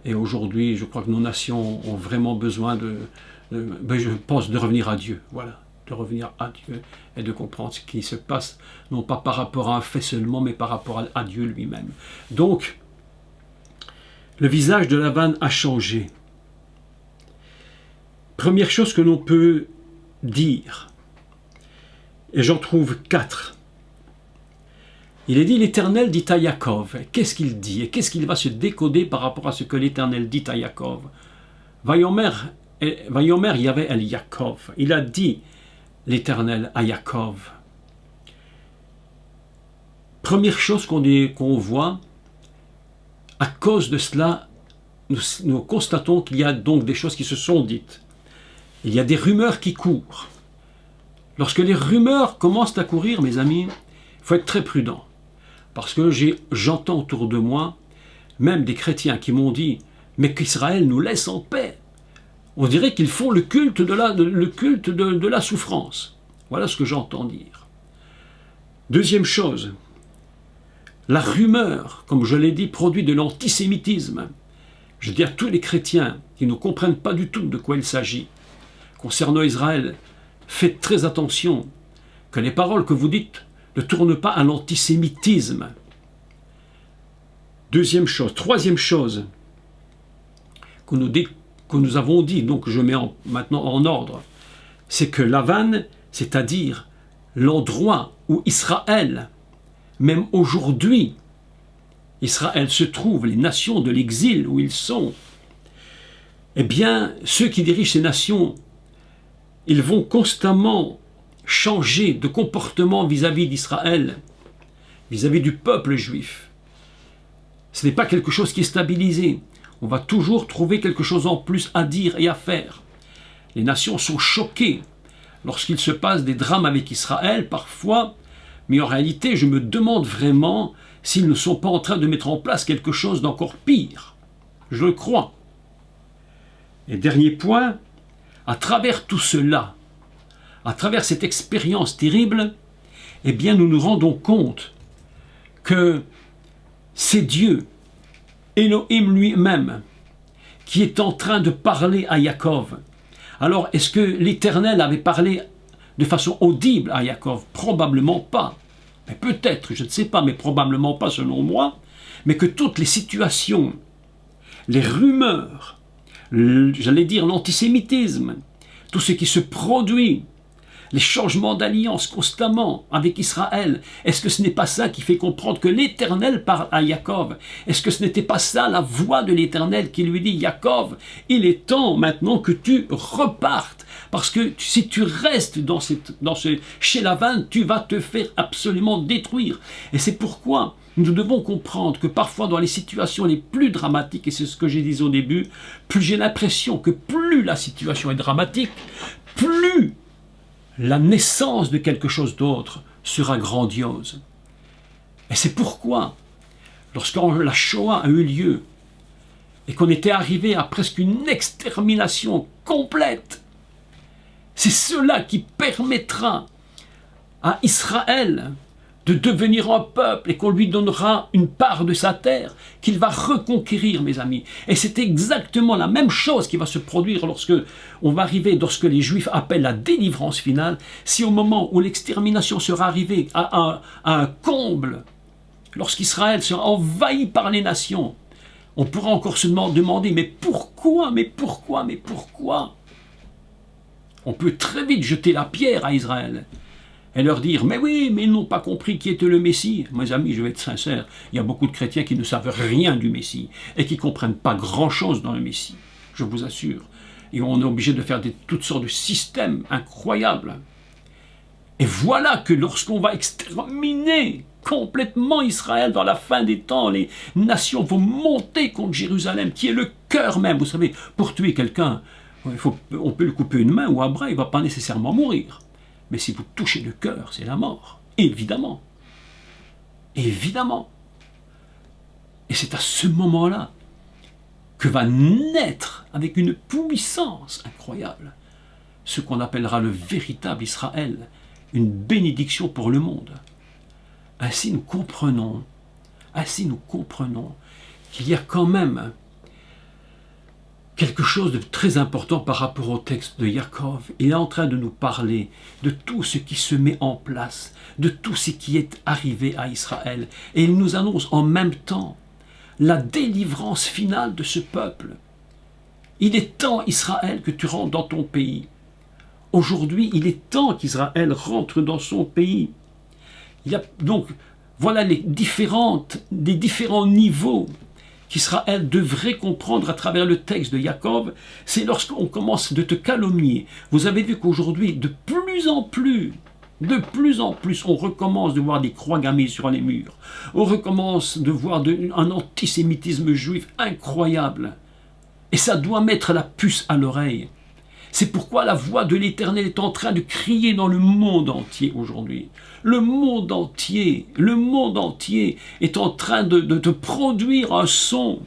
Et aujourd'hui, je crois que nos nations ont vraiment besoin je pense, de revenir à Dieu, voilà, de revenir à Dieu et de comprendre ce qui se passe, non pas par rapport à un fait seulement, mais par rapport à Dieu lui-même. Donc, le visage de Lavan a changé. Première chose que l'on peut dire, et j'en trouve 4. Il est dit, l'Éternel dit à Yaakov. Qu'est-ce qu'il dit? Et qu'est-ce qu'il va se décoder par rapport à ce que l'Éternel dit à Yaakov? Vayomer Yahvé el Yaakov. Il a dit, l'Éternel à À cause de cela, nous constatons qu'il y a donc des choses qui se sont dites. Il y a des rumeurs qui courent. Lorsque les rumeurs commencent à courir, mes amis, il faut être très prudent. Parce que j'entends autour de moi, même des chrétiens qui m'ont dit « Mais qu'Israël nous laisse en paix !» On dirait qu'ils font le culte de la souffrance. Voilà ce que j'entends dire. Deuxième chose, la rumeur, comme je l'ai dit, produit de l'antisémitisme. Je dis à tous les chrétiens qui ne comprennent pas du tout de quoi il s'agit, concernant Israël, faites très attention que les paroles que vous dites ne tournent pas à l'antisémitisme. Deuxième chose. Troisième chose que nous avons dit, donc je mets maintenant en ordre, c'est que Lavan, c'est-à-dire l'endroit où Israël, même aujourd'hui, Israël se trouve, les nations de l'exil où ils sont, eh bien, ceux qui dirigent ces nations, ils vont constamment changer de comportement vis-à-vis d'Israël, vis-à-vis du peuple juif. Ce n'est pas quelque chose qui est stabilisé. On va toujours trouver quelque chose en plus à dire et à faire. Les nations sont choquées lorsqu'il se passe des drames avec Israël, parfois, mais en réalité, je me demande vraiment s'ils ne sont pas en train de mettre en place quelque chose d'encore pire. Je le crois. Et dernier point, à travers tout cela, à travers cette expérience terrible, eh bien nous nous rendons compte que c'est Dieu, Elohim lui-même, qui est en train de parler à Yaakov. Alors, est-ce que l'Éternel avait parlé de façon audible à Yaakov? Probablement pas. Mais peut-être, je ne sais pas, mais probablement pas selon moi. Mais que toutes les situations, les rumeurs, j'allais dire l'antisémitisme, tout ce qui se produit, les changements d'alliance constamment avec Israël, est-ce que ce n'est pas ça qui fait comprendre que l'Éternel parle à Yaakov? Est-ce que ce n'était pas ça la voix de l'Éternel qui lui dit « Yaakov, il est temps maintenant que tu repartes, parce que si tu restes chez Lavan, tu vas te faire absolument détruire. » Et c'est pourquoi nous devons comprendre que parfois dans les situations les plus dramatiques, et c'est ce que j'ai dit au début, plus j'ai l'impression que plus la situation est dramatique, plus la naissance de quelque chose d'autre sera grandiose. Et c'est pourquoi, lorsque la Shoah a eu lieu, et qu'on était arrivé à presque une extermination complète, c'est cela qui permettra à Israël de devenir un peuple et qu'on lui donnera une part de sa terre, qu'il va reconquérir, mes amis. Et c'est exactement la même chose qui va se produire lorsque les Juifs appellent la délivrance finale. Si au moment où l'extermination sera arrivée à un comble, lorsqu'Israël sera envahi par les nations, on pourra encore se demander, mais pourquoi? On peut très vite jeter la pierre à Israël et leur dire « Mais oui, mais ils n'ont pas compris qui était le Messie. » Mes amis, je vais être sincère, il y a beaucoup de chrétiens qui ne savent rien du Messie et qui ne comprennent pas grand-chose dans le Messie, je vous assure. Et on est obligé de faire toutes sortes de systèmes incroyables. Et voilà que lorsqu'on va exterminer complètement Israël dans la fin des temps, les nations vont monter contre Jérusalem, qui est le cœur même. Vous savez, pour tuer quelqu'un, on peut lui couper une main ou un bras, il ne va pas nécessairement mourir. Mais si vous touchez le cœur, c'est la mort. Évidemment. Évidemment. Et c'est à ce moment-là que va naître, avec une puissance incroyable, ce qu'on appellera le véritable Israël, une bénédiction pour le monde. Ainsi nous comprenons qu'il y a quand même quelque chose de très important par rapport au texte de Yaakov. Il est en train de nous parler de tout ce qui se met en place, de tout ce qui est arrivé à Israël. Et il nous annonce en même temps la délivrance finale de ce peuple. Il est temps, Israël, que tu rentres dans ton pays. Aujourd'hui, il est temps qu'Israël rentre dans son pays. Il y a donc, voilà les différents niveaux qu'Israël devrait comprendre à travers le texte de Yaakov. C'est lorsqu'on commence de te calomnier. Vous avez vu qu'aujourd'hui, de plus en plus, De plus en plus, on recommence de voir des croix gammées sur les murs. On recommence de voir un antisémitisme juif incroyable. Et ça doit mettre la puce à l'oreille. C'est pourquoi la voix de l'Éternel est en train de crier dans le monde entier aujourd'hui. Le monde entier est en train de produire un son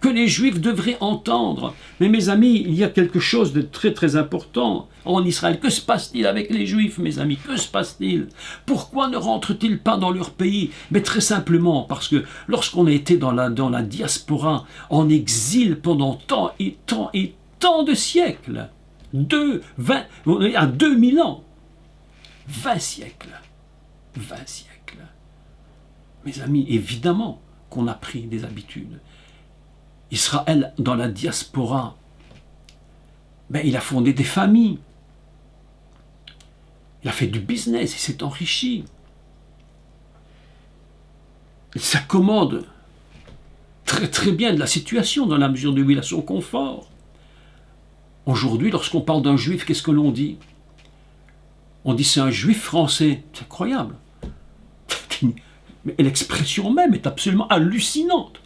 que les Juifs devraient entendre. Mais mes amis, il y a quelque chose de très très important en Israël. Que se passe-t-il avec les Juifs, mes amis? Que se passe-t-il? Pourquoi ne rentrent-ils pas dans leur pays? Mais très simplement parce que lorsqu'on a été dans la diaspora, en exil pendant tant et tant et tant de siècles, on est à 2000 ans, 20 siècles, 20 siècles. Mes amis, évidemment qu'on a pris des habitudes. Israël, dans la diaspora, il a fondé des familles. Il a fait du business, il s'est enrichi. Il s'accommode très très bien de la situation dans la mesure où il a son confort. Aujourd'hui, lorsqu'on parle d'un juif, qu'est-ce que l'on dit? On dit c'est un juif français. C'est incroyable. Mais l'expression même est absolument hallucinante.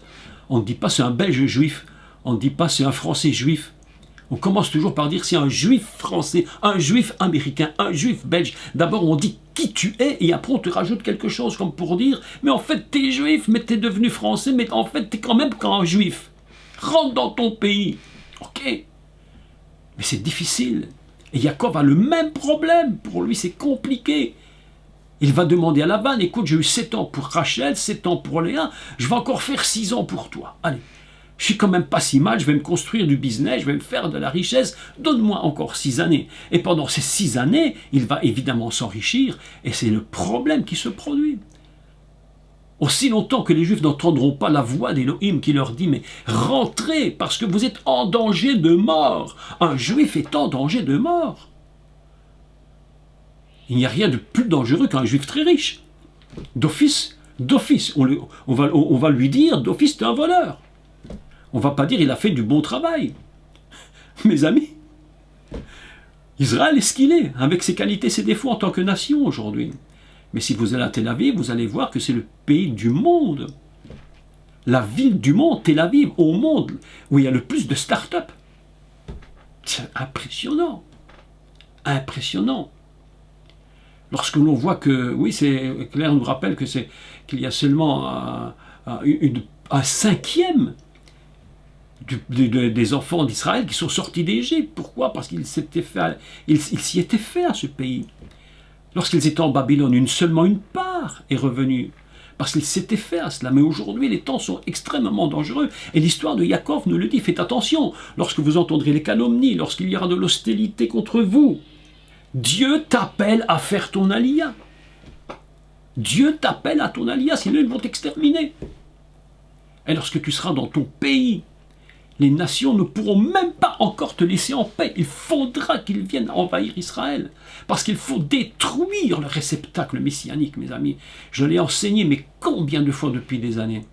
On ne dit pas c'est un belge juif, on ne dit pas c'est un français juif. On commence toujours par dire c'est un juif français, un juif américain, un juif belge. D'abord on dit qui tu es et après on te rajoute quelque chose comme pour dire mais en fait t'es juif, mais t'es devenu français, mais en fait t'es quand même qu'un juif. Rentre dans ton pays. Ok. Mais c'est difficile. Et Yaakov a le même problème. Pour lui c'est compliqué. Il va demander à Laban, écoute, j'ai eu 7 ans pour Rachel, 7 ans pour Léa, je vais encore faire 6 ans pour toi. Allez, je suis quand même pas si mal, je vais me construire du business, je vais me faire de la richesse, donne-moi encore 6 années. Et pendant ces 6 années, il va évidemment s'enrichir, et c'est le problème qui se produit. Aussi longtemps que les Juifs n'entendront pas la voix d'Élohim qui leur dit, mais rentrez parce que vous êtes en danger de mort. Un Juif est en danger de mort. Il n'y a rien de plus dangereux qu'un juif très riche. D'office, on va lui dire, d'office, t'es un voleur. On ne va pas dire, il a fait du bon travail. Mes amis, Israël est ce qu'il est, avec ses qualités, ses défauts en tant que nation aujourd'hui. Mais si vous allez à Tel Aviv, vous allez voir que c'est le pays du monde. La ville du monde, Tel Aviv, au monde, où il y a le plus de start-up. C'est impressionnant. Impressionnant. Lorsque l'on voit que, oui, Claire nous rappelle qu'il y a seulement un cinquième des enfants d'Israël qui sont sortis d'Égypte. Pourquoi? Parce qu'ils s'y étaient fait à ce pays. Lorsqu'ils étaient en Babylone, seulement une part est revenue. Parce qu'ils s'étaient fait à cela. Mais aujourd'hui, les temps sont extrêmement dangereux. Et l'histoire de Yaakov nous le dit. Faites attention. Lorsque vous entendrez les calomnies, lorsqu'il y aura de l'hostilité contre vous, Dieu t'appelle à faire ton alia. Dieu t'appelle à ton alia, sinon ils vont t'exterminer. Et lorsque tu seras dans ton pays, les nations ne pourront même pas encore te laisser en paix. Il faudra qu'ils viennent envahir Israël. Parce qu'il faut détruire le réceptacle messianique, mes amis. Je l'ai enseigné, mais combien de fois depuis des années?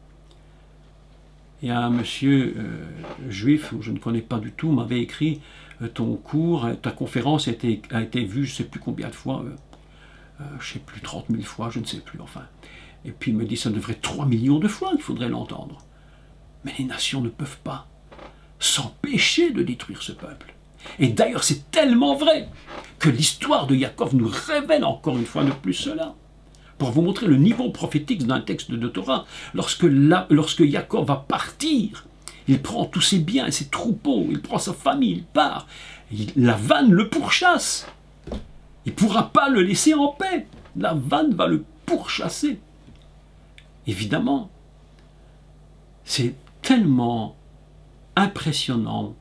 Il y a un monsieur juif, que je ne connais pas du tout, m'avait écrit ton cours, ta conférence a été vue, je ne sais plus combien de fois, je ne sais plus, 30 000 fois, je ne sais plus, enfin. Et puis il me dit, ça devrait 3 millions de fois qu'il faudrait l'entendre. Mais les nations ne peuvent pas s'empêcher de détruire ce peuple. Et d'ailleurs, c'est tellement vrai que l'histoire de Yaakov nous révèle encore une fois de plus cela. Pour vous montrer le niveau prophétique d'un texte de Torah, lorsque Yaakov va partir, il prend tous ses biens et ses troupeaux, il prend sa famille, il part. Lavan le pourchasse. Il ne pourra pas le laisser en paix. Lavan va le pourchasser. Évidemment, c'est tellement impressionnant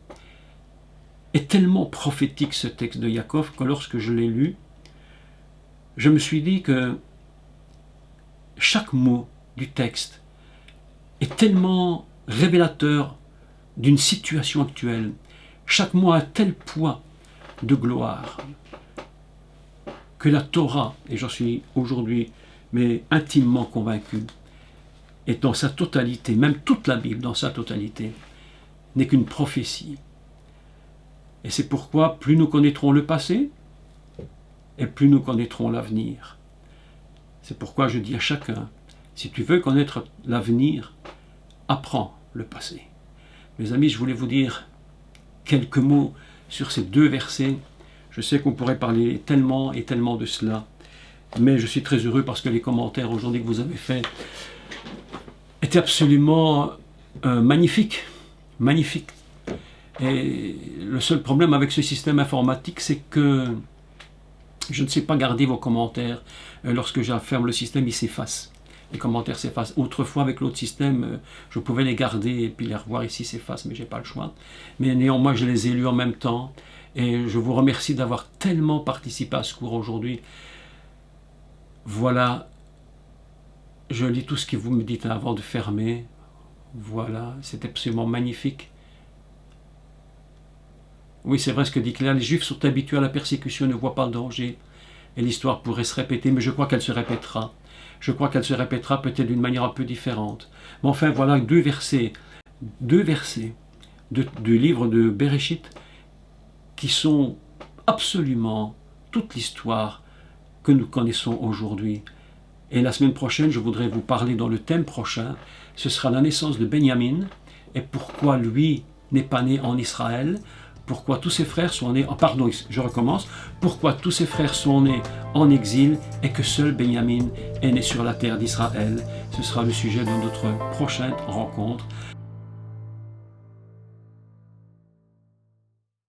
et tellement prophétique ce texte de Yaakov que lorsque je l'ai lu, je me suis dit que chaque mot du texte est tellement révélateur d'une situation actuelle. Chaque mot a un tel poids de gloire que la Torah, et j'en suis aujourd'hui mais intimement convaincu, est dans sa totalité, même toute la Bible dans sa totalité, n'est qu'une prophétie. Et c'est pourquoi plus nous connaîtrons le passé, et plus nous connaîtrons l'avenir. C'est pourquoi je dis à chacun, si tu veux connaître l'avenir, apprends le passé. Mes amis, je voulais vous dire quelques mots sur ces 2 versets. Je sais qu'on pourrait parler tellement et tellement de cela, mais je suis très heureux parce que les commentaires aujourd'hui que vous avez faits étaient absolument magnifiques. Magnifiques. Et le seul problème avec ce système informatique, c'est que je ne sais pas garder vos commentaires. Lorsque je ferme le système, il s'efface. Les commentaires s'effacent. Autrefois, avec l'autre système, je pouvais les garder et puis les revoir ici s'effacent, mais je n'ai pas le choix. Mais néanmoins, je les ai lus en même temps. Et je vous remercie d'avoir tellement participé à ce cours aujourd'hui. Voilà, je lis tout ce que vous me dites avant de fermer. Voilà, c'est absolument magnifique. Oui, c'est vrai ce que dit Claire, les Juifs sont habitués à la persécution, ne voient pas le danger. Et l'histoire pourrait se répéter, mais je crois qu'elle se répétera. Je crois qu'elle se répétera peut-être d'une manière un peu différente. Mais enfin, voilà 2 versets du livre de Bereshit qui sont absolument toute l'histoire que nous connaissons aujourd'hui. Et la semaine prochaine, je voudrais vous parler dans le thème prochain, ce sera la naissance de Benjamin et pourquoi lui n'est pas né en Israël, pourquoi tous ses frères sont nés, pourquoi tous ses frères sont nés en exil et que seul Benjamin est né sur la terre d'Israël. Ce sera le sujet de notre prochaine rencontre.